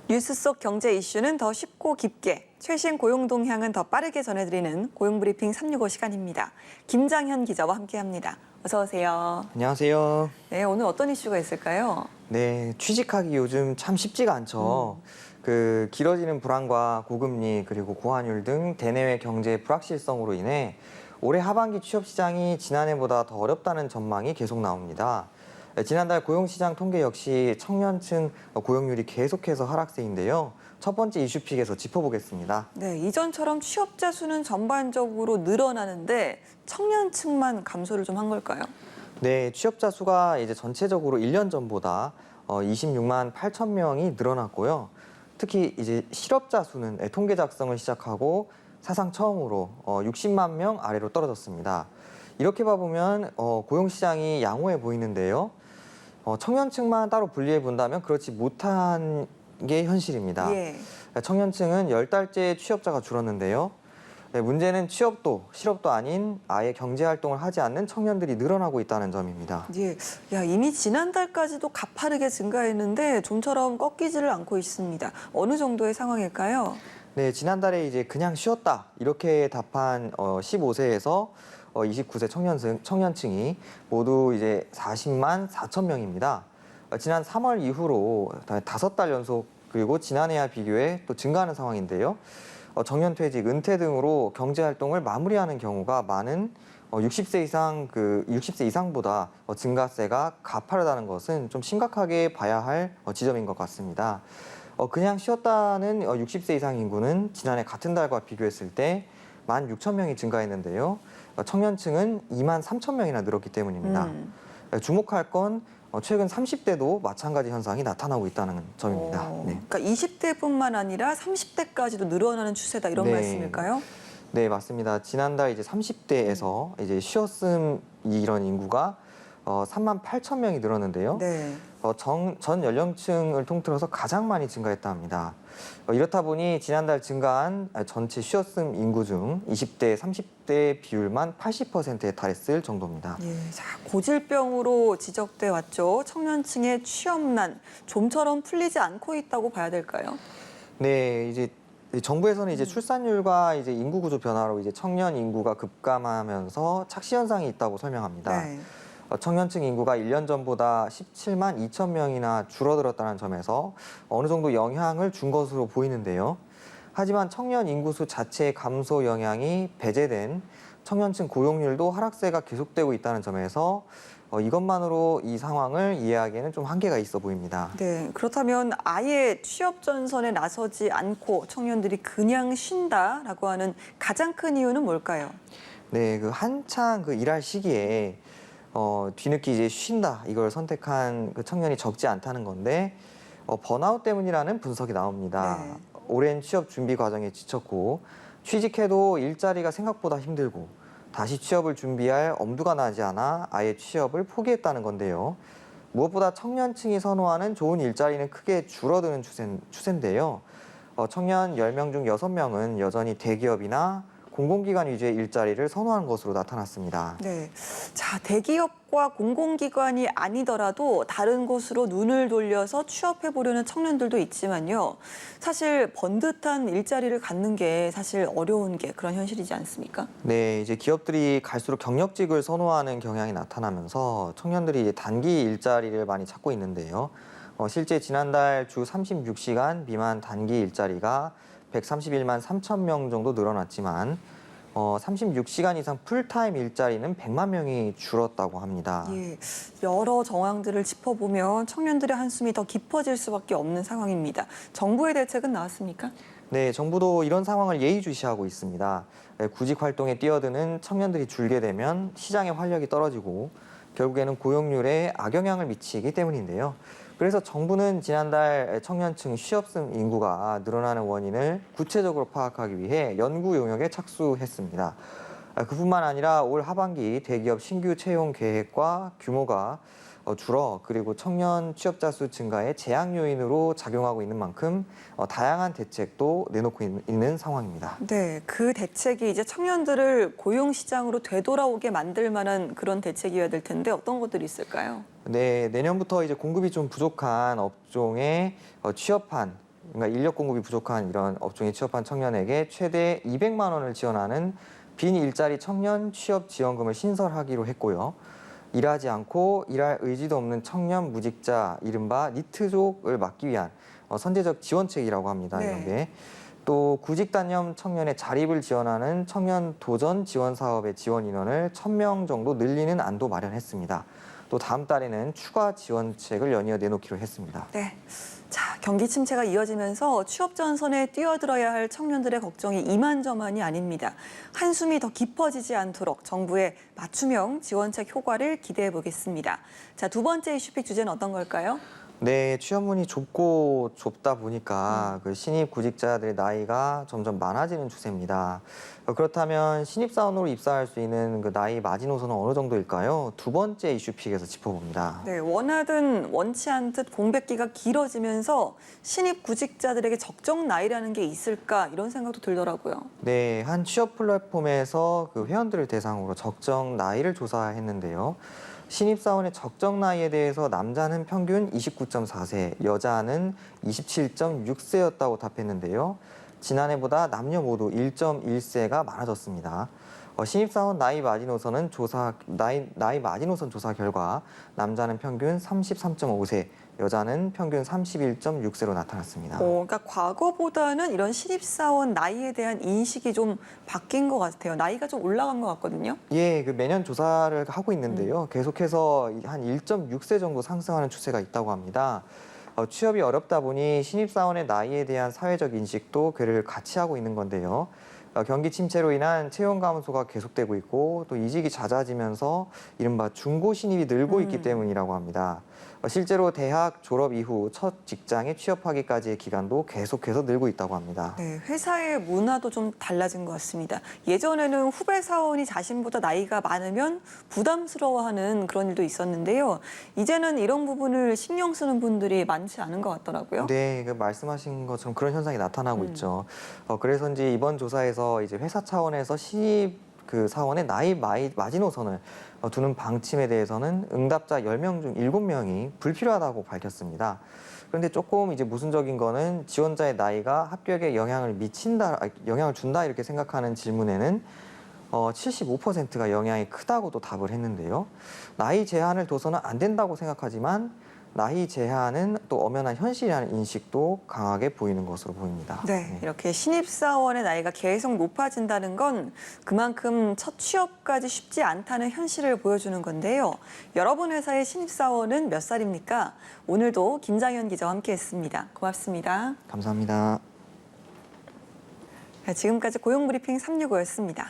뉴스 속 경제 이슈는 더 쉽고 깊게, 최신 고용 동향은 더 빠르게 전해드리는 고용브리핑 365 시간입니다. 김장현 기자와 함께합니다. 어서 오세요. 안녕하세요. 네, 오늘 어떤 이슈가 있을까요? 네, 취직하기 요즘 참 쉽지가 않죠. 길어지는 불안과 고금리 그리고 고환율 등 대내외 경제 불확실성으로 인해 올해 하반기 취업 시장이 지난해보다 더 어렵다는 전망이 계속 나옵니다. 지난달 고용시장 통계 역시 청년층 고용률이 계속해서 하락세인데요. 첫 번째 이슈픽에서 짚어보겠습니다. 네, 이전처럼 취업자 수는 전반적으로 늘어나는데 청년층만 감소를 좀 한 걸까요? 네, 취업자 수가 이제 전체적으로 1년 전보다 26만 8천 명이 늘어났고요. 특히 이제 실업자 수는 통계 작성을 시작하고 사상 처음으로 60만 명 아래로 떨어졌습니다. 이렇게 봐보면 고용시장이 양호해 보이는데요. 청년층만 따로 분리해 본다면 그렇지 못한 게 현실입니다. 예. 청년층은 10달째 취업자가 줄었는데요. 네, 문제는 취업도, 실업도 아닌 아예 경제활동을 하지 않는 청년들이 늘어나고 있다는 점입니다. 예. 야, 이미 지난달까지도 가파르게 증가했는데 좀처럼 꺾이지를 않고 있습니다. 어느 정도의 상황일까요? 네, 지난달에 이제 그냥 쉬었다 이렇게 답한 15세에서 29세 청년층이 모두 이제 40만 4천 명입니다. 지난 3월 이후로 5달 연속 그리고 지난해와 비교해 또 증가하는 상황인데요. 정년퇴직, 은퇴 등으로 경제활동을 마무리하는 경우가 많은 60세 이상보다 증가세가 가파르다는 것은 좀 심각하게 봐야 할 지점인 것 같습니다. 그냥 쉬었다는 60세 이상 인구는 지난해 같은 달과 비교했을 때 16,000명이 증가했는데요. 청년층은 2만 3천 명이나 늘었기 때문입니다. 주목할 건 최근 30대도 마찬가지 현상이 나타나고 있다는 점입니다. 네. 그러니까 20대뿐만 아니라 30대까지도 늘어나는 추세다 이런 네. 말씀일까요? 네, 맞습니다. 지난달 이제 30대에서 이제 쉬었음 이런 인구가 3만 8천 명이 늘었는데요. 네. 전 연령층을 통틀어서 가장 많이 증가했다 합니다. 이렇다 보니 지난달 증가한 전체 쉬었음 인구 중 20대, 30대 비율만 80%에 달했을 정도입니다. 예, 자, 고질병으로 지적돼 왔죠. 청년층의 취업난 좀처럼 풀리지 않고 있다고 봐야 될까요? 네, 이제 정부에서는 이제 출산율과 이제 인구 구조 변화로 이제 청년 인구가 급감하면서 착시 현상이 있다고 설명합니다. 네. 청년층 인구가 1년 전보다 17만 2천 명이나 줄어들었다는 점에서 어느 정도 영향을 준 것으로 보이는데요. 하지만 청년 인구수 자체의 감소 영향이 배제된 청년층 고용률도 하락세가 계속되고 있다는 점에서 이것만으로 이 상황을 이해하기에는 좀 한계가 있어 보입니다. 네, 그렇다면 아예 취업 전선에 나서지 않고 청년들이 그냥 쉰다라고 하는 가장 큰 이유는 뭘까요? 네, 한창 일할 시기에 뒤늦게 이제 쉰다 이걸 선택한 그 청년이 적지 않다는 건데 번아웃 때문이라는 분석이 나옵니다. 네. 오랜 취업 준비 과정에 지쳤고 취직해도 일자리가 생각보다 힘들고 다시 취업을 준비할 엄두가 나지 않아 아예 취업을 포기했다는 건데요. 무엇보다 청년층이 선호하는 좋은 일자리는 크게 줄어드는 추세인데요. 청년 10명 중 6명은 여전히 대기업이나 공공기관 위주의 일자리를 선호하는 것으로 나타났습니다. 네, 자, 대기업과 공공기관이 아니더라도 다른 곳으로 눈을 돌려서 취업해 보려는 청년들도 있지만요. 사실 번듯한 일자리를 갖는 게 사실 어려운 게 그런 현실이지 않습니까? 네, 이제 기업들이 갈수록 경력직을 선호하는 경향이 나타나면서 청년들이 이제 단기 일자리를 많이 찾고 있는데요. 실제 지난달 주 36시간 미만 단기 일자리가 131만 3천 명 정도 늘어났지만 36시간 이상 풀타임 일자리는 100만 명이 줄었다고 합니다. 예, 여러 정황들을 짚어보면 청년들의 한숨이 더 깊어질 수밖에 없는 상황입니다. 정부의 대책은 나왔습니까? 네, 정부도 이런 상황을 예의주시하고 있습니다. 구직 활동에 뛰어드는 청년들이 줄게 되면 시장의 활력이 떨어지고 결국에는 고용률에 악영향을 미치기 때문인데요. 그래서 정부는 지난달 청년층 취업생 인구가 늘어나는 원인을 구체적으로 파악하기 위해 연구 용역에 착수했습니다. 그뿐만 아니라 올 하반기 대기업 신규 채용 계획과 규모가 줄어 그리고 청년 취업자 수 증가의 제약 요인으로 작용하고 있는 만큼 다양한 대책도 내놓고 있는 상황입니다. 네, 그 대책이 이제 청년들을 고용시장으로 되돌아오게 만들 만한 그런 대책이어야 될 텐데 어떤 것들이 있을까요? 네, 내년부터 이제 공급이 좀 부족한 업종에 취업한 그러니까 인력 공급이 부족한 이런 업종에 취업한 청년에게 최대 200만 원을 지원하는 빈 일자리 청년 취업 지원금을 신설하기로 했고요. 일하지 않고 일할 의지도 없는 청년 무직자, 이른바 니트족을 막기 위한 선제적 지원책이라고 합니다. 네. 이런 게. 또 구직 단념 청년의 자립을 지원하는 청년 도전 지원 사업의 지원 인원을 1,000명 정도 늘리는 안도 마련했습니다. 또 다음 달에는 추가 지원책을 연이어 내놓기로 했습니다. 네. 자, 경기 침체가 이어지면서 취업 전선에 뛰어들어야 할 청년들의 걱정이 이만저만이 아닙니다. 한숨이 더 깊어지지 않도록 정부의 맞춤형 지원책 효과를 기대해 보겠습니다. 자, 두 번째 이슈픽 주제는 어떤 걸까요? 네, 취업문이 좁고 좁다 보니까 그 신입 구직자들의 나이가 점점 많아지는 추세입니다. 그렇다면 신입사원으로 입사할 수 있는 그 나이 마지노선은 어느 정도일까요? 두 번째 이슈픽에서 짚어봅니다. 네, 원하든 원치 않듯 공백기가 길어지면서 신입 구직자들에게 적정 나이라는 게 있을까 이런 생각도 들더라고요. 네, 한 취업 플랫폼에서 그 회원들을 대상으로 적정 나이를 조사했는데요. 신입사원의 적정 나이에 대해서 남자는 평균 29.4세, 여자는 27.6세였다고 답했는데요. 지난해보다 남녀 모두 1.1세가 많아졌습니다. 신입사원 나이 마지노선 조사 결과 남자는 평균 33.5세, 여자는 평균 31.6세로 나타났습니다. 그러니까 과거보다는 이런 신입사원 나이에 대한 인식이 좀 바뀐 것 같아요. 나이가 좀 올라간 것 같거든요. 예, 그 매년 조사를 하고 있는데요. 계속해서 한 1.6세 정도 상승하는 추세가 있다고 합니다. 취업이 어렵다 보니 신입사원의 나이에 대한 사회적 인식도 괴를 같이 하고 있는 건데요. 경기 침체로 인한 채용 감소가 계속되고 있고 또 이직이 잦아지면서 이른바 중고 신입이 늘고 있기 때문이라고 합니다. 실제로 대학 졸업 이후 첫 직장에 취업하기까지의 기간도 계속해서 늘고 있다고 합니다. 네, 회사의 문화도 좀 달라진 것 같습니다. 예전에는 후배 사원이 자신보다 나이가 많으면 부담스러워하는 그런 일도 있었는데요. 이제는 이런 부분을 신경 쓰는 분들이 많지 않은 것 같더라고요. 네, 그 말씀하신 것처럼 그런 현상이 나타나고 있죠. 그래서인지 이번 조사에서 이제 회사 차원에서 신입 그 사원의 나이 마지노선을 두는 방침에 대해서는 응답자 10명 중 7명이 불필요하다고 밝혔습니다. 그런데 조금 이제 모순적인 거는 지원자의 나이가 합격에 영향을 준다 이렇게 생각하는 질문에는 75%가 영향이 크다고도 답을 했는데요. 나이 제한을 둬서는 안 된다고 생각하지만 나이 제한은 또 엄연한 현실이라는 인식도 강하게 보이는 것으로 보입니다. 네, 이렇게 신입사원의 나이가 계속 높아진다는 건 그만큼 첫 취업까지 쉽지 않다는 현실을 보여주는 건데요. 여러분 회사의 신입사원은 몇 살입니까? 오늘도 김장현 기자와 함께했습니다. 고맙습니다. 감사합니다. 지금까지 고용브리핑 365였습니다.